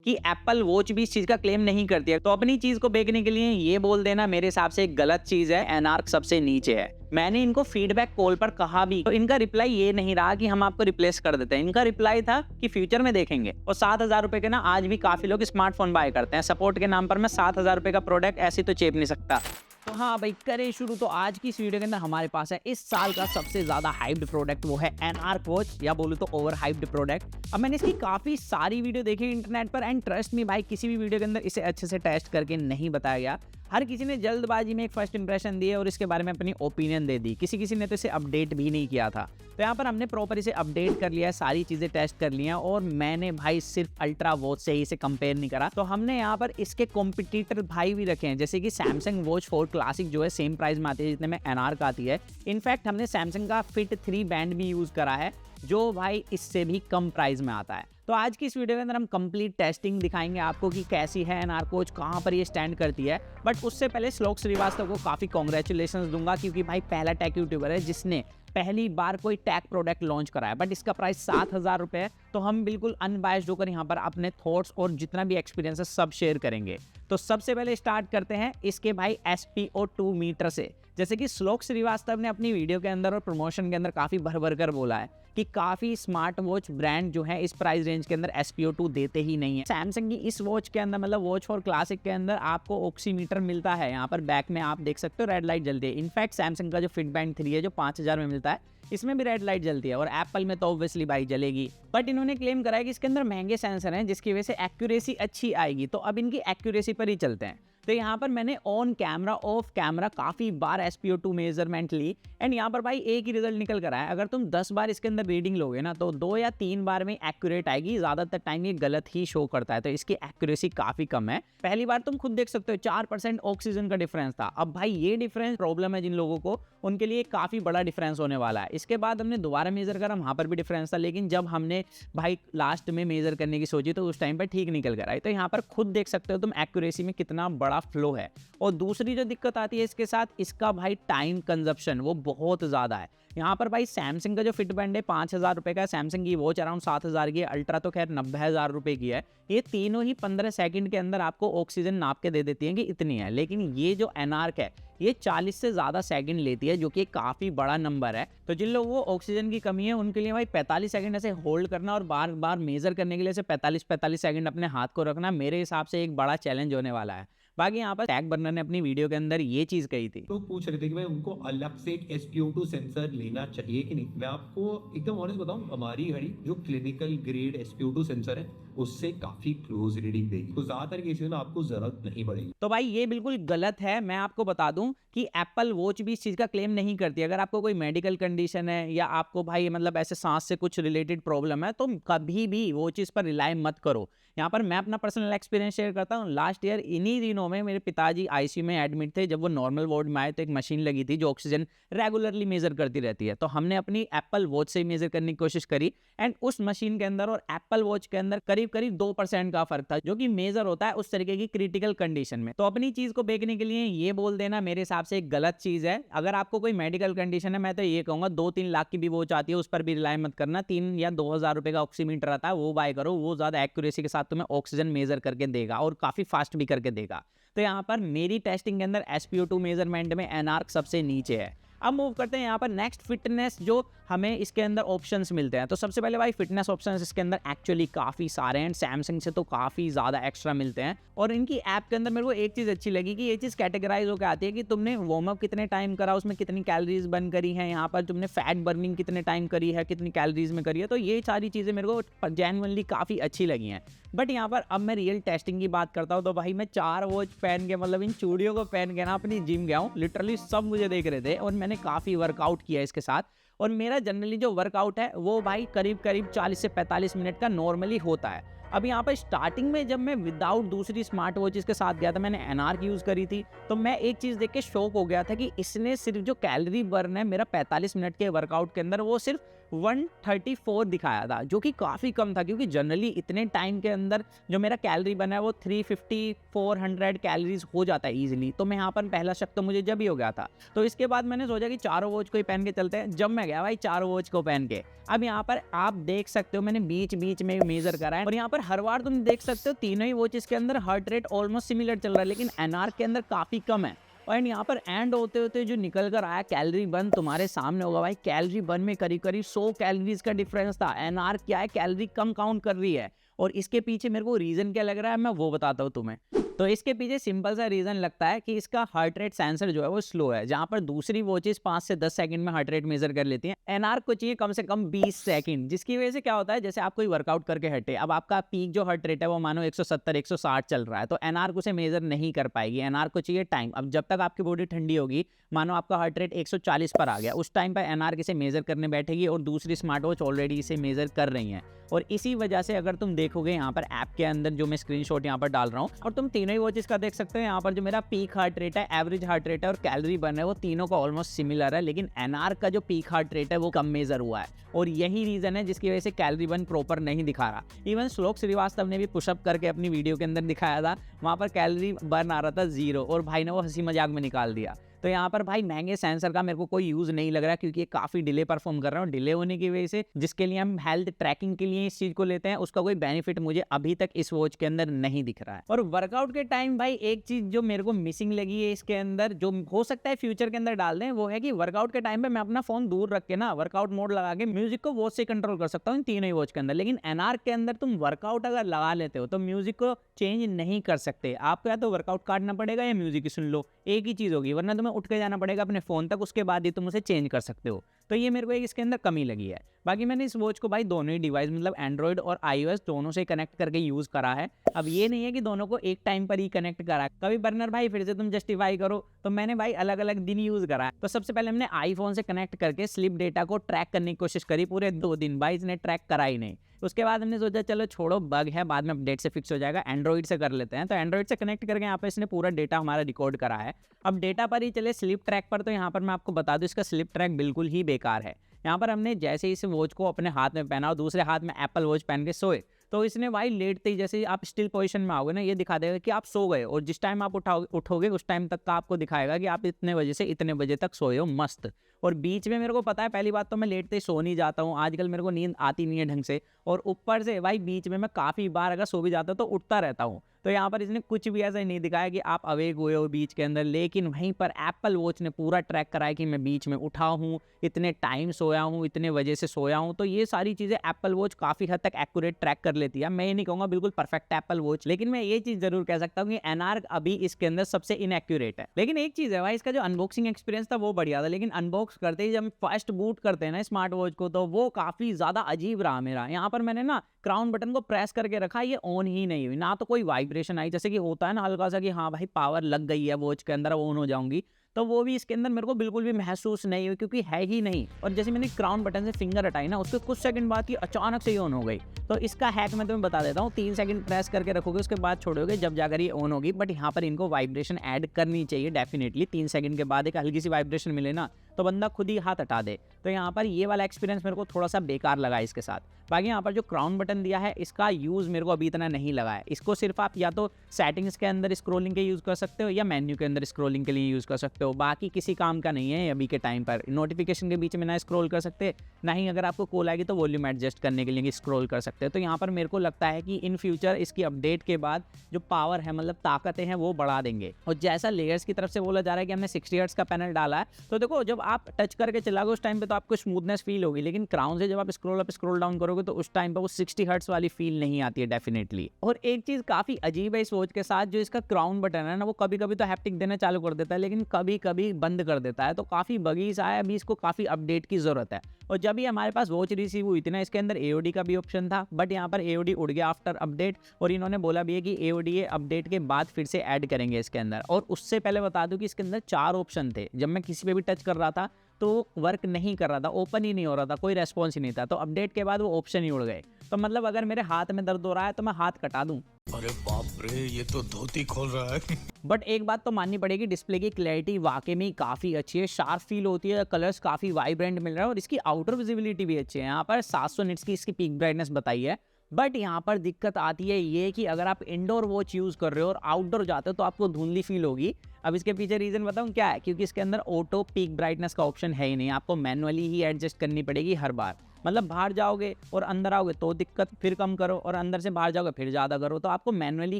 कि Apple watch भी इस चीज का क्लेम नहीं करती है, तो अपनी चीज को बेचने के लिए ये बोल देना मेरे हिसाब से एक गलत चीज है। एनार्क सबसे नीचे है। मैंने इनको फीडबैक कॉल पर कहा भी, तो इनका रिप्लाई ये नहीं रहा कि हम आपको रिप्लेस कर देते हैं। इनका रिप्लाई था कि फ्यूचर में देखेंगे। और 7,000 रुपए के ना आज भी काफी लोग स्मार्टफोन बाय करते हैं। सपोर्ट के नाम पर मैं 7,000 रुपए का प्रोडक्ट ऐसे तो चेप नहीं सकता। तो हाँ भाई, करें शुरू। तो आज की इस वीडियो के अंदर हमारे पास है इस साल का सबसे ज्यादा हाइप्ड प्रोडक्ट, वो है एनार्क वॉच, या बोलूं तो ओवर हाइप्ड प्रोडक्ट। अब मैंने इसकी काफी सारी वीडियो देखी इंटरनेट पर, एंड ट्रस्ट मी भाई, किसी भी वीडियो के अंदर इसे अच्छे से टेस्ट करके नहीं बताया गया। हर किसी ने जल्दबाजी में एक फर्स्ट इंप्रेशन दिए और इसके बारे में अपनी ओपिनियन दे दी। किसी ने तो इसे अपडेट भी नहीं किया था। तो यहाँ पर हमने प्रॉपर इसे अपडेट कर लिया है, सारी चीजें टेस्ट कर ली हैं, और मैंने भाई सिर्फ अल्ट्रा वॉच से ही इसे कंपेयर नहीं करा। तो हमने यहाँ पर इसके कॉम्पिटिटर भाई भी रखे हैं, जैसे कि सैमसंग वॉच 4 क्लासिक जो है सेम प्राइस में आती है जितने में एनार्क आती है। इनफैक्ट हमने सैमसंग का फिट 3 बैंड भी यूज करा है, जो भाई इससे भी कम प्राइस में आता है। तो आज की इस वीडियो के अंदर हम कंप्लीट टेस्टिंग दिखाएंगे आपको कि कैसी है एनार्क वॉच, कहां पर ये स्टैंड करती है। बट उससे पहले श्लोक श्रीवास्तव को काफी कांग्रेचुलेशंस दूंगा, क्योंकि भाई पहला टेक यूट्यूबर है जिसने पहली बार कोई टेक प्रोडक्ट लॉन्च कराया। बट इसका प्राइस 7,000 रुपए है। तो हम बिल्कुल अनबायस्ड होकर यहाँ पर अपने थॉट्स और जितना भी एक्सपीरियंस है सब शेयर करेंगे। तो सबसे पहले स्टार्ट करते हैं इसके भाई SPO2 मीटर से। जैसे कि श्लोक श्रीवास्तव ने अपनी वीडियो के अंदर और प्रमोशन के अंदर काफी भर कर बोला है कि काफी स्मार्ट वॉच ब्रांड जो है इस प्राइस रेंज के अंदर SPO2 देते ही नहीं है। सैमसंग की इस वॉच के अंदर, मतलब वॉच 4 क्लासिक के अंदर, आपको ऑक्सीमीटर मिलता है। यहाँ पर बैक में आप देख सकते हो रेड लाइट जलती है। इनफैक्ट सैमसंग का जो फिट बैंड 3 है जो 5,000 में मिलता है, इसमें भी रेड लाइट जलती है, और एप्पल में तो ऑब्वियसली भाई जलेगी। बट इन्होंने क्लेम करा है कि इसके अंदर महंगे सेंसर हैं जिसकी वजह से एक्यूरेसी अच्छी आएगी। तो अब इनकी एक्यूरेसी पर ही चलते हैं। तो यहाँ पर मैंने ऑन कैमरा ऑफ कैमरा काफी बार SPO2 मेजरमेंट ली, एंड यहाँ पर भाई एक ही रिजल्ट निकल कर आया। अगर तुम 10 बार इसके अंदर रीडिंग लोगे ना, तो 2 या 3 बार में एक्यूरेट आएगी, ज्यादातर टाइम ये गलत ही शो करता है। तो इसकी एक्यूरेसी काफी कम है। पहली बार तुम खुद देख सकते हो 4% ऑक्सीजन का डिफरेंस था। अब भाई ये डिफरेंस प्रॉब्लम है जिन लोगों को, उनके लिए काफी बड़ा डिफरेंस होने वाला है। इसके बाद हमने दोबारा मेजर करा, वहां पर भी डिफरेंस था, लेकिन जब हमने भाई लास्ट में मेजर करने की सोची तो उस टाइम पर ठीक निकल कर आई। तो यहाँ पर खुद देख सकते हो तुम एक्यूरेसी में कितना बड़ा फ्लो है। और दूसरी जो दिक्कत आती है इसके साथ, इसका भाई टाइम कंजप्शन वो बहुत ज्यादा है। यहाँ पर भाई सैमसंग का जो फिट बैंड है 5,000 रुपए का है, सैमसंग की वॉच अराउंड 7,000 की है, अल्ट्रा तो खैर 90,000 रुपए की है। ये तीनों ही 15 सेकंड के अंदर आपको ऑक्सीजन नाप के दे देती है कि इतनी है। लेकिन ये जो एनार्क है ये 40 से ज्यादा सेकंड लेती है, जो कि काफी बड़ा नंबर है। तो जिन लोगों को ऑक्सीजन की कमी है उनके लिए भाई 45 सेकंड ऐसे होल्ड करना और बार बार मेजर करने के लिए ऐसे 45 सेकंड अपने हाथ को रखना मेरे हिसाब से एक बड़ा चैलेंज होने वाला है। बाकी यहाँ पर टैग बर्नर ने अपनी वीडियो के अंदर ये चीज कही थी। लोग पूछ रहे थे कि भाई उनको अलग से एक SPO2 सेंसर लेना चाहिए कि नहीं। मैं आपको एकदम ऑनेस्ट बताऊं, हमारी घड़ी जो क्लिनिकल ग्रेड SPO2 सेंसर है उससे काफी क्लोज रीडिंग देगी, तो ज्यादातर केसेस में आपको जरूरत नहीं पड़ेगी। तो भाई ये बिल्कुल गलत है। मैं आपको बता दूं कि एप्पल वॉच भी इस चीज का क्लेम नहीं करती। अगर आपको कोई मेडिकल कंडीशन है या आपको भाई मतलब ऐसे सांस से कुछ रिलेटेड प्रॉब्लम है, तो कभी भी वॉचेस पर रिलाई मत करो। यहाँ पर मैं अपना पर्सनल एक्सपीरियंस शेयर करता हूँ। लास्ट ईयर इन्हीं दिनों में मेरे पिताजी ICU में एडमिट थे। जब वो नॉर्मल वार्ड में आए तो एक मशीन लगी थी जो ऑक्सीजन रेगुलरली मेजर करती रहती है। तो हमने अपनी एप्पल वॉच से ही मेजर करने की कोशिश करी, एंड उस मशीन के अंदर और एप्पल वॉच के अंदर करीब करीब 2% का फर्क था, जो कि मेजर होता है उस तरीके की क्रिटिकल कंडीशन में। तो अपनी चीज को बेचने के लिए ये बोल देना मेरे हिसाब से एक गलत चीज है। अगर आपको कोई मेडिकल कंडीशन है, मैं तो ये कहूंगा 2-3 लाख की भी वॉच आती है उस पर भी रिलाई मत करना। 3 या 2,000 रुपए का ऑक्सीमीटर आता है वो बाय करो, वो ज्यादा एक्यूरेसी के साथ तुम्हें ऑक्सीजन मेजर करके देगा और काफी फास्ट भी करके देगा। तो यहाँ पर मेरी टेस्टिंग के अंदर SPO2 मेजरमेंट में एनार्क सबसे नीचे है। अब मूव करते हैं यहाँ पर नेक्स्ट फिटनेस, जो हमें इसके अंदर ऑप्शंस मिलते हैं। तो सबसे पहले भाई फिटनेस ऑप्शंस इसके अंदर एक्चुअली काफी सारे हैं, सैमसंग से तो काफी ज्यादा एक्स्ट्रा मिलते हैं। और इनकी ऐप के अंदर मेरे को एक चीज अच्छी लगी कि ये चीज कैटेगराइज होकर आती है कि तुमने वार्म अप कितने टाइम करा, उसमें कितनी कैलोरीज बर्न करी है, यहाँ पर तुमने फैट बर्निंग कितने टाइम करी है, कितनी कैलोरीज में करी है। तो ये सारी चीजें मेरे को जेन्युइनली काफी अच्छी लगी हैं। बट यहाँ पर अब मैं रियल टेस्टिंग की बात करता हूँ, तो भाई मैं 4 वॉच पहन के, मतलब इन चूड़ियों को पहन के ना अपनी जिम गया हूँ। लिटरली सब मुझे देख रहे थे और मैंने काफी वर्कआउट किया इसके साथ। और मेरा जनरली जो वर्कआउट है वो भाई करीब करीब 40 से 45 मिनट का नॉर्मली होता है। अब यहाँ पर स्टार्टिंग में जब मैं विदाउट दूसरी स्मार्ट वॉचेस के साथ गया था, मैंने एनार्क यूज करी थी, तो मैं एक चीज देख के शॉक हो गया था कि इसने सिर्फ जो कैलोरी बर्न है मेरा 45 मिनट के वर्कआउट के अंदर, वो सिर्फ 134 दिखाया था, जो कि काफ़ी कम था क्योंकि जनरली इतने टाइम के अंदर जो मेरा कैलोरी बना है वो 350 400 कैलोरीज हो जाता है ईजिली। तो मैं यहाँ पर पहला शक तो मुझे जब ही हो गया था। तो इसके बाद मैंने सोचा कि चारों वॉच को ही पहन के चलते हैं। जब मैं गया भाई चारों वॉच को पहन के, अब यहाँ पर आप देख सकते हो मैंने बीच बीच में मेजर करा है और यहाँ पर हर बार तुम देख सकते हो तीनों ही वॉचेस के अंदर हार्ट रेट ऑलमोस्ट सिमिलर चल रहा है, लेकिन एनआर के अंदर काफ़ी कम है। और यहाँ पर एंड होते होते जो निकल कर आया कैलोरी बर्न तुम्हारे सामने होगा भाई। कैलोरी बर्न में करीब करीब 100 कैलोरीज का डिफरेंस था। एनआर क्या है, कैलोरी कम काउंट कर रही है। और इसके पीछे मेरे को रीजन क्या लग रहा है मैं वो बताता हूँ तुम्हें। तो इसके पीछे सिंपल सा रीजन लगता है कि इसका हार्ट रेट सेंसर जो है वो स्लो है। जहां पर दूसरी वॉचेस 5 से 10 सेकंड में हार्ट रेट मेजर कर लेती हैं, एनआर को चाहिए कम से कम 20 सेकंड। जिसकी वजह से क्या होता है, जैसे आप कोई वर्कआउट करके हटे, अब आपका पीक जो हार्ट रेट है वो मानो 170 160 चल रहा है, तो एनआर को उसे मेजर नहीं कर पाएगी। एनआर को चाहिए टाइम। अब जब तक आपकी बॉडी ठंडी होगी, मानो आपका हार्ट रेट 140 पर आ गया, उस टाइम पर एनआर किसे मेजर करने बैठेगी और दूसरी स्मार्ट वॉच ऑलरेडी इसे मेजर कर रही है। और इसी वजह से अगर तुम देखोगे यहाँ पर ऐप के अंदर जो मैं स्क्रीनशॉट यहाँ पर डाल रहा हूँ, और तुम तीनों ही वॉचेस का देख सकते हो, यहाँ पर जो मेरा पीक हार्ट रेट है, एवरेज हार्ट रेट है और कैलोरी बर्न है वो तीनों का ऑलमोस्ट सिमिलर है, लेकिन एनआर का जो पीक हार्ट रेट है वो कम मेजर हुआ है। और यही रीजन है जिसकी वजह से कैलोरी बर्न प्रॉपर नहीं दिखा रहा। इवन श्लोक श्रीवास्तव ने भी पुशअप करके अपनी वीडियो के अंदर दिखाया था, वहाँ पर कैलोरी बर्न आ रहा था 0 और भाई ने वो हंसी मजाक में निकाल दिया। तो यहाँ पर भाई महंगे सेंसर का मेरे को कोई यूज नहीं लग रहा क्योंकि ये काफी डिले परफॉर्म कर रहा है। डिले होने की वजह से जिसके लिए हम हेल्थ ट्रैकिंग के लिए इस चीज को लेते हैं, उसका कोई बेनिफिट मुझे अभी तक इस वॉच के अंदर नहीं दिख रहा है। और वर्कआउट के टाइम भाई एक चीज जो मेरे को मिसिंग लगी है इसके अंदर, जो हो सकता है फ्यूचर के अंदर डाल दें, वो है कि वर्कआउट के टाइम पे मैं अपना फोन दूर रख के ना वर्कआउट मोड लगा के म्यूजिक को वॉच से कंट्रोल कर सकता हूँ इन तीनों ही वॉच के अंदर। लेकिन एनआर के अंदर तुम वर्कआउट अगर लगा लेते हो तो म्यूजिक को चेंज नहीं कर सकते। आपको या तो वर्कआउट काटना पड़ेगा या म्यूजिक ही सुन लो, एक ही चीज होगी, वरना तुम्हें उठ के जाना पड़ेगा अपने फोन तक, उसके बाद ही तुम उसे चेंज कर सकते हो। तो ये मेरे को एक इसके अंदर कमी लगी है। बाकी मैंने इस वॉच को भाई दोनों ही डिवाइस मतलब एंड्रॉइड और iOS दोनों से कनेक्ट करके यूज करा है। अब ये नहीं है कि दोनों को एक टाइम पर ही कनेक्ट करा है। कभी बर्नर भाई फिर से तुम जस्टिफाई करो, तो मैंने भाई अलग अलग दिन यूज करा है। तो सबसे पहले हमने आईफोन से कनेक्ट करके स्लीप डेटा को ट्रैक करने की कोशिश करी, पूरे 2 दिन भाई इसने ट्रैक करा ही नहीं। उसके बाद हमने सोचा चलो छोड़ो, बग है, बाद में अपडेट से फिक्स हो जाएगा, एंड्रॉइड से कर लेते हैं। तो एंड्रॉइड से कनेक्ट करके यहाँ पर इसने पूरा डेटा हमारा रिकॉर्ड करा है। अब डेटा पर ही चले स्लीप ट्रैक पर, तो यहाँ पर मैं आपको बता दूं इसका स्लीप ट्रैक बिल्कुल ही बेकार है। यहाँ पर हमने जैसे ही इस वॉच को अपने हाथ में पहना और दूसरे हाथ में एप्पल वॉच पहन के सोए, तो इसने भाई लेटते ही जैसे ही आप स्टिल पोजीशन में आओगे ना, ये दिखा देगा कि आप सो गए, और जिस टाइम आप उठोगे उस टाइम तक का आपको दिखाएगा कि आप इतने बजे से इतने बजे तक सोए हो मस्त। और बीच में मेरे को पता है, पहली बात तो मैं लेटते ही सो नहीं जाता हूँ आजकल, मेरे को नींद आती नहीं है ढंग से, और ऊपर से भाई बीच में मैं काफ़ी बार अगर सो भी जाता हूँ तो उठता रहता हूँ। तो यहाँ पर इसने कुछ भी ऐसा नहीं दिखाया कि आप अवेक हुए हो बीच के अंदर, लेकिन वहीं पर एप्पल वॉच ने पूरा ट्रैक कराया कि मैं बीच में उठा हूँ, इतने टाइम सोया हूँ, इतने वजह से सोया हूँ। तो ये सारी चीज़ें एप्पल वॉच काफ़ी हद तक एक्यूरेट ट्रैक कर लेती है। मैं ये नहीं कहूँगा बिल्कुल परफेक्ट एप्पल वॉच, लेकिन मैं ये चीज़ जरूर कह सकता हूँ कि एनआर अभी इसके अंदर सबसे इनएक्यूरेट है। लेकिन एक चीज़ है भाई, इसका जो अनबॉक्सिंग एक्सपीरियंस था वो बढ़िया था, लेकिन अनबॉक्स करते ही जब फर्स्ट बूट करते हैं ना स्मार्ट वॉच को, तो वो काफ़ी ज़्यादा अजीब रहा मेरा। यहाँ पर मैंने ना क्राउन बटन को प्रेस करके रखा, ये ऑन ही नहीं हुई, ना तो कोई वाइब्रेशन आई, जैसे कि होता है ना हल्का सा कि हाँ भाई पावर लग गई है वॉच के अंदर, ऑन हो जाऊंगी, तो वो भी इसके अंदर मेरे को बिल्कुल भी महसूस नहीं हुई, क्योंकि है ही नहीं। और जैसे मैंने क्राउन बटन से फिंगर हटाई ना, उसके कुछ सेकंड बाद ही अचानक से ही ऑन हो गई। तो इसका हैक मैं तुम्हें बता देता हूँ, 3 सेकंड प्रेस करके रखोगे, उसके बाद छोड़ोगे, जब जाकर ये ऑन होगी। बट यहाँ पर इनको वाइब्रेशन ऐड करनी चाहिए डेफिनेटली। 3 सेकंड के बाद एक हल्की सी वाइब्रेशन मिले ना, तो बंदा खुद ही हाथ हटा दे। तो यहाँ पर ये वाला एक्सपीरियंस मेरे को थोड़ा सा बेकार लगा इसके साथ। बाकी यहाँ पर जो क्राउन बटन दिया है, इसका यूज़ मेरे को अभी इतना नहीं लगा है। इसको सिर्फ आप या तो सेटिंग्स के अंदर स्क्रॉलिंग के यूज़ कर सकते हो या मेन्यू के अंदर स्क्रॉलिंग के लिए यूज़ कर सकते हो। बाकी किसी काम का नहीं है अभी के टाइम पर। नोटिफिकेशन के बीच में ना स्क्रॉल कर सकते, ना ही अगर आपको कॉल आएगी तो वॉल्यूम एडजस्ट करने के लिए स्क्रॉल कर सकते हो। तो यहाँ पर मेरे को लगता है कि इन फ्यूचर इसकी अपडेट के बाद जो पावर है, मतलब ताकतें हैं, वो बढ़ा देंगे। और जैसा लेयर्स की तरफ से बोला जा रहा है कि हमने 60 हर्ट्ज का पैनल डाला है, तो देखो जब आप टच करके चलाओगे उस टाइम पे तो आपको स्मूथनेस फील होगी, लेकिन क्राउन से जब आप स्क्रॉल अप स्क्रॉल डाउन करोगे तो उस टाइम पे वो 60 हर्ट्ज वाली फील नहीं आती है डेफिनेटली। और एक चीज काफी अजीब है इस वॉच के साथ, जो इसका क्राउन बटन है ना, वो कभी कभी तो हैप्टिक देना चालू कर देता है, लेकिन कभी कभी बंद कर देता है। तो काफी बगी सा है, अभी इसको काफी अपडेट की जरूरत है। और जब भी हमारे पास वॉच रिसीव हुई थी ना, इसके अंदर AOD का भी ऑप्शन था, बट यहाँ पर AOD उड़ गया आफ्टर अपडेट। और इन्होंने बोला भी है कि AOD अपडेट के बाद फिर से ऐड करेंगे इसके अंदर। और उससे पहले बता दूं कि इसके अंदर 4 ऑप्शन थे। जब मैं किसी पे भी टच कर रहा था तो वर्क नहीं कर रहा था, ओपन ही नहीं हो रहा था, कोई रेस्पॉन्स ही नहीं था। तो अपडेट के बाद वो ऑप्शन ही उड़ गए। तो मतलब अगर मेरे हाथ में दर्द हो रहा है तो मैं हाथ कटा दूं। अरे बाप रे, ये तो धोती खोल रहा है। बट एक बात तो माननी पड़ेगी, डिस्प्ले की क्लैरिटी वाकई में काफ़ी अच्छी है, शार्प फील होती है, कलर्स काफ़ी वाइब्रेंट मिल रहा है और इसकी आउटर विजिबिलिटी भी अच्छी है। यहाँ पर 700 निट्स की इसकी पीक ब्राइटनेस बताई है। बट यहाँ पर दिक्कत आती है ये कि अगर आप इंडोर वॉच यूज़ कर रहे हो और आउटडोर जाते हो तो आपको धुंधली फील होगी। अब इसके पीछे रीज़न बताऊँ क्या है, क्योंकि इसके अंदर ऑटो पीक ब्राइटनेस का ऑप्शन है ही नहीं, आपको मैनुअली ही एडजस्ट करनी पड़ेगी हर बार। मतलब बाहर जाओगे और अंदर आओगे तो दिक्कत, फिर कम करो, और अंदर से बाहर जाओगे फिर ज़्यादा करो, तो आपको मैनुअली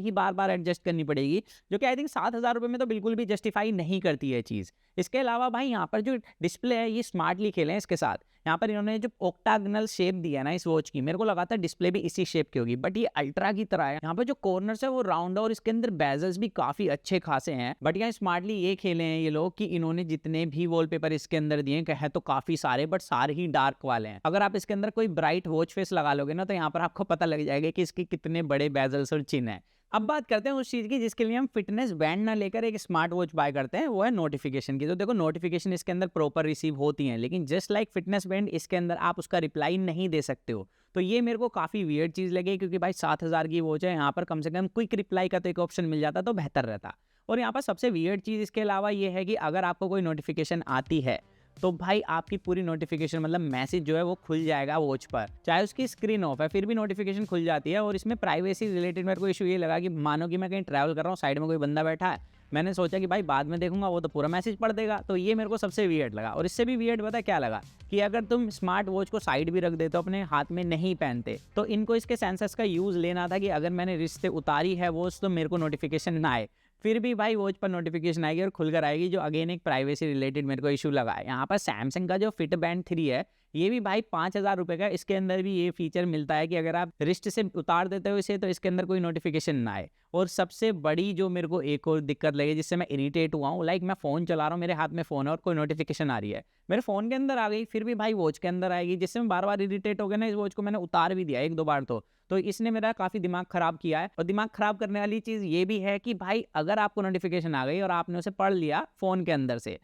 ही बार बार एडजस्ट करनी पड़ेगी, जो कि आई थिंक 7,000 रुपये में तो बिल्कुल भी जस्टिफाई नहीं करती है चीज़। इसके अलावा भाई यहाँ पर जो डिस्प्ले है ये स्मार्टली खेले हैं इसके साथ। यहाँ पर इन्होंने जो ऑक्टागनल शेप दिया है ना इस वॉच की, मेरे को लगा था डिस्प्ले भी इसी शेप की होगी, बट ये अल्ट्रा की तरह है। यहाँ पर जो कॉर्नर्स है वो राउंड है और इसके अंदर बेजल्स भी काफी अच्छे खासे हैं। बट यहाँ स्मार्टली ये खेले हैं ये लोग कि इन्होंने जितने भी वॉलपेपर इसके अंदर दिए हैं तो काफी सारे, बट सारे ही डार्क वाले हैं। अगर आप इसके अंदर कोई ब्राइट वॉच फेस लगा लोगे ना तो यहाँ पर आपको पता लग जाएगा कि इसके कितने बड़े बेजल्स और चिन्ह है। अब बात करते हैं उस चीज़ की जिसके लिए हम फिटनेस बैंड ना लेकर एक स्मार्ट वॉच बाय करते हैं, वो है नोटिफिकेशन की। तो देखो नोटिफिकेशन इसके अंदर प्रॉपर रिसीव होती हैं, लेकिन जस्ट लाइक फिटनेस बैंड इसके अंदर आप उसका रिप्लाई नहीं दे सकते हो। तो ये मेरे को काफ़ी वियर्ड चीज़ लगी, क्योंकि भाई 7,000 की वॉच है, यहाँ पर कम से कम क्विक रिप्लाई का तो एक ऑप्शन मिल जाता तो बेहतर रहता। और यहाँ पर सबसे वियर्ड चीज़ इसके अलावा ये है कि अगर आपको कोई नोटिफिकेशन आती है तो भाई आपकी पूरी नोटिफिकेशन मतलब मैसेज जो है वो खुल जाएगा वॉच पर, चाहे उसकी स्क्रीन ऑफ है फिर भी नोटिफिकेशन खुल जाती है। और इसमें प्राइवेसी रिलेटेड मेरे को इशू ये लगा कि मानो कि मैं कहीं ट्रैवल कर रहा हूँ, साइड में कोई बंदा बैठा है, मैंने सोचा कि भाई बाद में देखूंगा, वो तो पूरा मैसेज पढ़ देगा। तो ये मेरे को सबसे वियर्ड लगा। और इससे भी वियर्ड पता क्या लगा, कि अगर तुम स्मार्ट वॉच को साइड भी रख देते हो, अपने हाथ में नहीं पहनते, तो इनको इसके सेंसर्स का यूज़ लेना था कि अगर मैंने रिस्ट से उतारी है वॉच तो मेरे को नोटिफिकेशन ना आए। फिर भी भाई वॉच पर नोटिफिकेशन आएगी और खुलकर आएगी, जो अगेन एक प्राइवेसी रिलेटेड मेरे को इशू लगा है। यहाँ पर सैमसंग का जो फिट बैंड 3 है ये भी भाई 5,000 रुपये का, इसके अंदर भी ये फीचर मिलता है कि अगर आप रिस्ट से उतार देते हो इसे तो इसके अंदर कोई नोटिफिकेशन ना आए। और सबसे बड़ी जो मेरे को एक और दिक्कत लगी जिससे मैं इरिटेट हुआ हूँ, लाइक मैं फ़ोन चला रहा हूँ, मेरे हाथ में फ़ोन है और कोई नोटिफिकेशन आ रही है, मेरे फ़ोन के अंदर आ गई, फिर भी भाई वॉच के अंदर आएगी, जिससे मैं बार बार इरिटेट हो गया ना। इस वॉच को मैंने उतार भी दिया 1-2 बार तो इसने मेरा काफ़ी दिमाग ख़राब किया है। और दिमाग ख़राब करने वाली चीज़ ये भी है कि भाई अगर आपको नोटिफिकेशन आ गई और आपने उसे पढ़ लिया फ़ोन के अंदर से,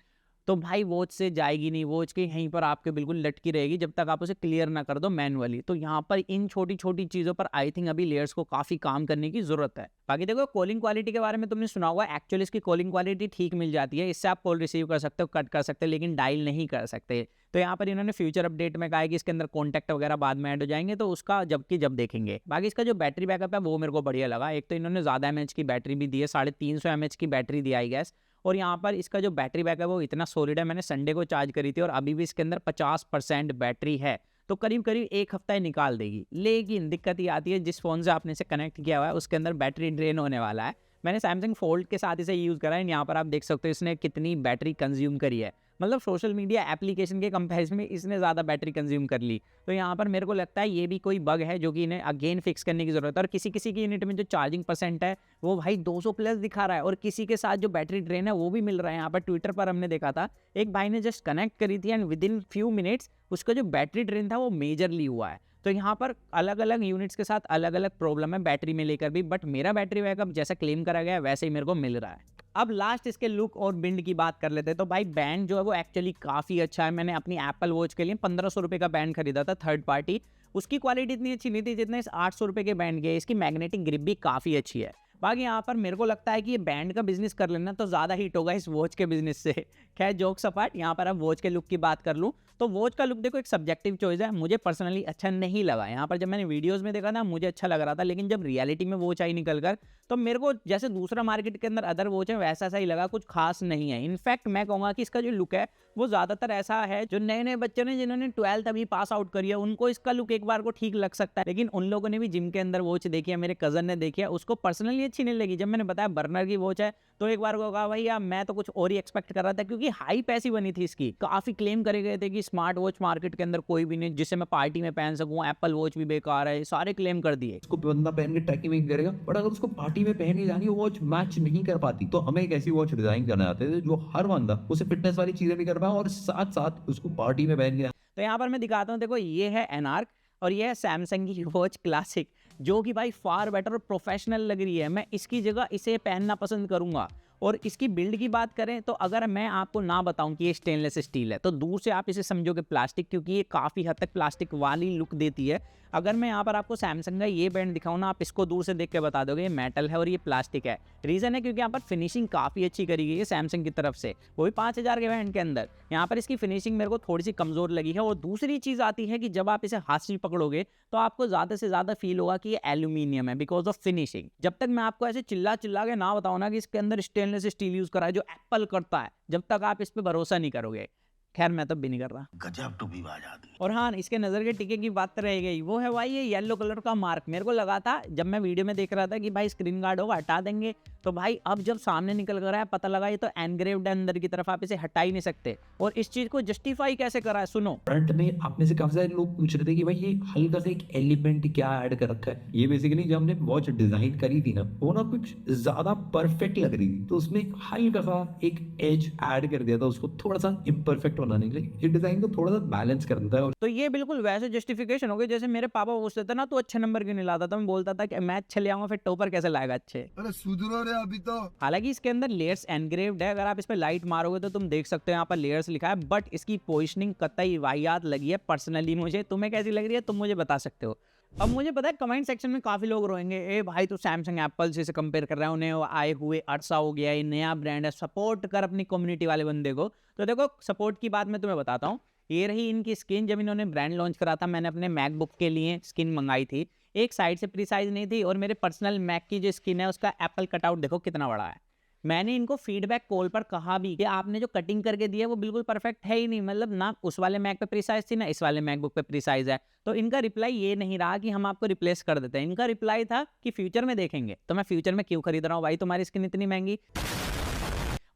तो भाई वॉच से जाएगी नहीं, वॉच के यहीं पर आपके बिल्कुल लटकी रहेगी जब तक आप उसे क्लियर ना कर दो मैनुअली। तो यहाँ पर इन छोटी छोटी चीज़ों पर आई थिंक अभी लेयर्स को काफ़ी काम करने की ज़रूरत है। बाकी देखो कॉलिंग क्वालिटी के बारे में तुमने सुना होगा, एक्चुअली इसकी कॉलिंग क्वालिटी ठीक मिल जाती है, इससे आप कॉल रिसीव कर सकते हो, कट कर सकते हो, लेकिन डायल नहीं कर सकते। तो यहाँ पर इन्होंने फ्यूचर अपडेट में कहा है कि इसके अंदर कॉन्टैक्ट वगैरह बाद में ऐड हो जाएंगे, तो उसका जब देखेंगे। बाकी इसका जो बैटरी बैकअप है वो मेरे को बढ़िया लगा। एक तो इन्होंने ज़्यादा mAh की बैटरी भी दी है, 350 mAh की बैटरी दी आई गैस। और यहाँ पर इसका जो बैटरी बैकअप है वो इतना सॉलिड है, मैंने संडे को चार्ज करी थी और अभी भी इसके अंदर 50% बैटरी है, तो करीब करीब 1 हफ्ता ही निकाल देगी। लेकिन दिक्कत ये आती है जिस फ़ोन से आपने इसे कनेक्ट किया हुआ है उसके अंदर बैटरी ड्रेन होने वाला है। मैंने सैमसंग फोल्ड के साथ इसे यूज़ करा है, यहाँ पर आप देख सकते हो इसने कितनी बैटरी कंज्यूम करी है, मतलब सोशल मीडिया एप्लीकेशन के कंपैरिजन में इसने ज़्यादा बैटरी कंज्यूम कर ली। तो यहाँ पर मेरे को लगता है ये भी कोई बग है जो कि इन्हें अगेन फिक्स करने की ज़रूरत है। और किसी किसी की यूनिट में जो चार्जिंग परसेंट है वो भाई 200 प्लस दिखा रहा है, और किसी के साथ जो बैटरी ड्रेन है वो भी मिल रहा है। यहाँ पर ट्विटर पर हमने देखा था एक भाई ने जस्ट कनेक्ट करी थी and with in few minutes उसका जो बैटरी ड्रेन था वो मेजरली हुआ है। तो यहाँ पर अलग अलग यूनिट्स के साथ अलग अलग प्रॉब्लम है बैटरी में लेकर भी, बट मेरा बैटरी बैकअप जैसा क्लेम करा गया है वैसे ही मेरे को मिल रहा है। अब लास्ट इसके लुक और बिल्ड की बात कर लेते हैं। तो भाई बैंड जो है वो एक्चुअली काफ़ी अच्छा है। मैंने अपनी एप्पल वॉच के लिए 1500 रुपये का बैंड खरीदा था थर्ड पार्टी, उसकी क्वालिटी इतनी अच्छी नहीं थी जितने इस 800 रुपये के बैंड की है। इसकी मैग्नेटिक ग्रिप भी काफ़ी अच्छी है। बाकी यहाँ पर मेरे को लगता है कि ये बैंड का बिजनेस कर लेना तो ज़्यादा हिट होगा इस वॉच के बिजनेस से। खैर जोक्स अपार्ट, यहाँ पर अब वॉच के लुक की बात कर लूँ तो वॉच का लुक देखो एक सब्जेक्टिव चॉइस है, मुझे पर्सनली अच्छा नहीं लगा। यहाँ पर जब मैंने वीडियोस में देखा ना मुझे अच्छा लग रहा था, लेकिन जब रियलिटी में वॉच आई निकल कर तो मेरे को जैसे दूसरा मार्केट के अंदर अदर वॉच है वैसा सा ही लगा, कुछ खास नहीं है। इनफैक्ट मैं कहूँगा कि इसका जो लुक है वो ज़्यादातर ऐसा है जो नए नए बच्चों ने जिन्होंने 12th अभी पास आउट करी है उनको इसका लुक एक बार को ठीक लग सकता है, लेकिन उन लोगों ने भी जिम के अंदर वॉच देखी है, मेरे कजन ने देखी है, उसको पर्सनली अच्छी नहीं लगी। जब मैंने बताया बर्नर की वॉच है तो एक बार को कहा भाई यार मैं तो कुछ और ही एक्सपेक्ट कर रहा था, क्योंकि हाई पैसी बनी थी इसकी। काफ़ी क्लेम करे गए थे कि स्मार्ट वॉच मार्केट के अंदर कोई भी नहीं जिसे मैं पार्टी में पहन सकूँ, एप्पल वॉच भी बेकार है, सारे क्लेम कर दिए। उसको बंदा पहन के ट्रैकिंग में करेगा, बट अगर उसको पार्टी में पहन के जानी वॉच मैच नहीं कर पाती, तो हमें एक ऐसी वॉच डिजाइन करना चाहते थे जो हर बंदा उसे फिटनेस वाली चीजें भी कर पाए और साथ साथ उसको पार्टी में पहन के। तो यहाँ पर मैं दिखाता हूँ, देखो ये है एनार्क और ये है सैमसंग की वॉच क्लासिक, जो कि भाई फार बेटर और प्रोफेशनल लग रही है। मैं इसकी जगह इसे पहनना पसंद करूंगा। और इसकी बिल्ड की बात करें तो अगर मैं आपको ना बताऊं कि ये स्टेनलेस स्टील है तो दूर से आप इसे समझोगे प्लास्टिक, क्योंकि ये काफ़ी हद तक प्लास्टिक वाली लुक देती है। अगर मैं यहाँ पर आपको सैमसंग का ये बैंड दिखाऊं ना, आप इसको दूर से देख के बता दोगे ये मेटल है और ये प्लास्टिक है। रीज़न है क्योंकि यहाँ पर फिनिशिंग काफ़ी अच्छी करी गई है सैमसंग की तरफ से, वो भी 5000 के बैंड के अंदर। यहाँ पर इसकी फिनिशिंग मेरे को थोड़ी सी कमज़ोर लगी है। और दूसरी चीज़ आती है कि जब आप इसे हाथ से पकड़ोगे तो आपको ज़्यादा से ज़्यादा फील होगा कि ये एल्यूमिनियम है बिकॉज ऑफ फिनिशिंग। जब तक मैं आपको ऐसे चिल्ला चिल्ला के ना बताऊँ ना कि इसके अंदर स्टेनलेस स्टील यूज़ करा है जो एप्पल करता है, जब तक आप इस पर भरोसा नहीं करोगे। खैर मैं तब भी नहीं कर रहा। गजब टूबीबाज आदमी। और हाँ, इसके नज़र के टिके की बात रह गई, वो है भाई ये येलो कलर का मार्क। मेरे को लगा था जब मैं वीडियो में देख रहा था कि भाई स्क्रीन गार्ड होगा हटा देंगे, तो भाई अब जब सामने निकल कर आया पता लगा ये तो एनग्रेव्ड है अंदर की तरफ, आप इसे हटा ही नहीं सकते। और इस चीज़ को जस्टिफाई कैसे करा है सुनो। फ्रंट में आप में से काफी सारे लोग पूछ रहे थे कि भाई ये हल्का सा एक एलिमेंट क्या ऐड कर रखा है। ये बेसिकली जब हमने वॉच डिजाइन करी थी ना, वो ना कुछ ज्यादा परफेक्ट लग रही थी, तो उसमें हल्का सा एक एज ऐड कर दिया था उसको थोड़ा सा इम्परफेक्ट बनाने के लिए, ये डिजाइन को थोड़ा सा बैलेंस कर देता है। तो ये बिल्कुल वैसे जस्टिफिकेशन हो गई जैसे मेरे पापा पूछते थे ना तू अच्छे नंबर क्यों नहीं लाता था, मैं बोलता था कि मैं अच्छे ले आऊंगा फिर टॉपर कैसे लाएगा अच्छे। अरे सुधरो रे अभी तो। हालांकि इसके अंदर लेयर्स एनग्रेव्ड है, अगर आप इस पर लाइट मारोगे तो तुम देख सकते हो यहाँ पर लेयर्स लिखा है, बट इसकी पोजिशनिंग कतई वाहियात लगी है पर्सनली मुझे। तुम्हें कैसी लग रही है तुम मुझे बता सकते हो। अब मुझे पता है कमेंट सेक्शन में काफी लोग रोएंगे, ए भाई तू सैमसंग एप्पल से कंपेयर कर रहा है, उन्हें आए हुए अरसा हो गया, ये नया ब्रांड है, सपोर्ट कर अपनी कम्युनिटी वाले बंदे को। तो देखो सपोर्ट की बात मैं तुम्हें बताता हूँ। ये रही इनकी स्किन, जब इन्होंने ब्रांड लॉन्च करा था मैंने अपने मैकबुक के लिए स्किन मंगाई थी, एक साइड से प्रीसाइज नहीं थी, और मेरे पर्सनल मैक की जो स्किन है उसका एप्पल कटआउट देखो कितना बड़ा है। मैंने इनको फीडबैक कॉल पर कहा भी कि आपने जो कटिंग करके दी है वो बिल्कुल परफेक्ट है ही नहीं, मतलब ना उस वाले मैक पे प्रीसाइज थी ना इस वाले मैकबुक पे प्रीसाइज है। तो इनका रिप्लाई ये नहीं रहा कि हम आपको रिप्लेस कर देते हैं, इनका रिप्लाई था कि फ्यूचर में देखेंगे। तो मैं फ्यूचर में क्यों खरीद रहा हूँ भाई, तुम्हारी स्किन इतनी महंगी।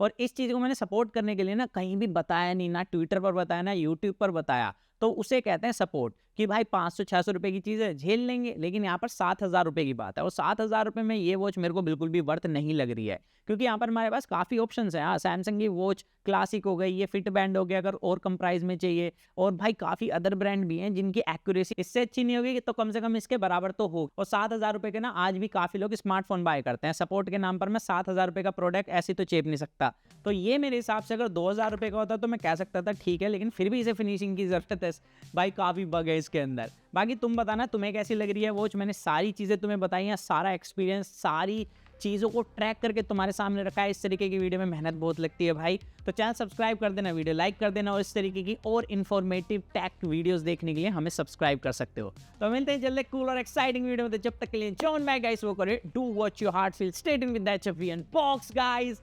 और इस चीज़ को मैंने सपोर्ट करने के लिए ना कहीं भी बताया नहीं, ना ट्विटर पर बताया ना यूट्यूब पर बताया, तो उसे कहते हैं सपोर्ट। कि भाई 500-600 रुपए की चीज़ है झेल लेंगे, लेकिन यहाँ पर 7000 रुपए की बात है, और 7000 रुपए में ये वॉच मेरे को बिल्कुल भी वर्थ नहीं लग रही है, क्योंकि यहाँ पर हमारे पास काफ़ी ऑप्शंस हैं। हाँ, सैमसंग की वॉच क्लासिक हो गई, ये फिट बैंड हो गया अगर और कम प्राइस में चाहिए, और भाई काफ़ी अदर ब्रांड भी हैं जिनकी एक्यूरेसी इससे अच्छी नहीं होगी तो कम से कम इसके बराबर तो हो। और 7000 रुपए के ना आज भी काफ़ी लोग स्मार्टफोन बाय करते हैं सपोर्ट के नाम पर। मैं 7000 रुपए का प्रोडक्ट ऐसे तो चेप नहीं सकता। तो ये मेरे हिसाब से अगर 2000 रुपए का होता तो मैं कह सकता था ठीक है, लेकिन फिर भी इसे फिनिशिंग की जरूरत है भाई, काफ़ी बग है इसके अंदर। बाकी तुम बताना तुम्हें कैसी लग रही है वॉच। मैंने सारी चीज़ें तुम्हें बताई हैं, सारा एक्सपीरियंस, सारी चीज़ों को ट्रैक करके तुम्हारे सामने रखा है। इस तरीके की वीडियो में मेहनत बहुत लगती है भाई, तो चैनल सब्सक्राइब कर देना, वीडियो लाइक कर देना, और इस तरीके की और इन्फॉर्मेटिव टेक वीडियोस देखने के लिए हमें सब्सक्राइब कर सकते हो। तो मिलते हैं जल्दी कूल और एक्साइटिंग वीडियो में, तो जब तक के लिए जॉन बाय गाइस, वो करे do what your heart feel, stay tuned with that and box guys.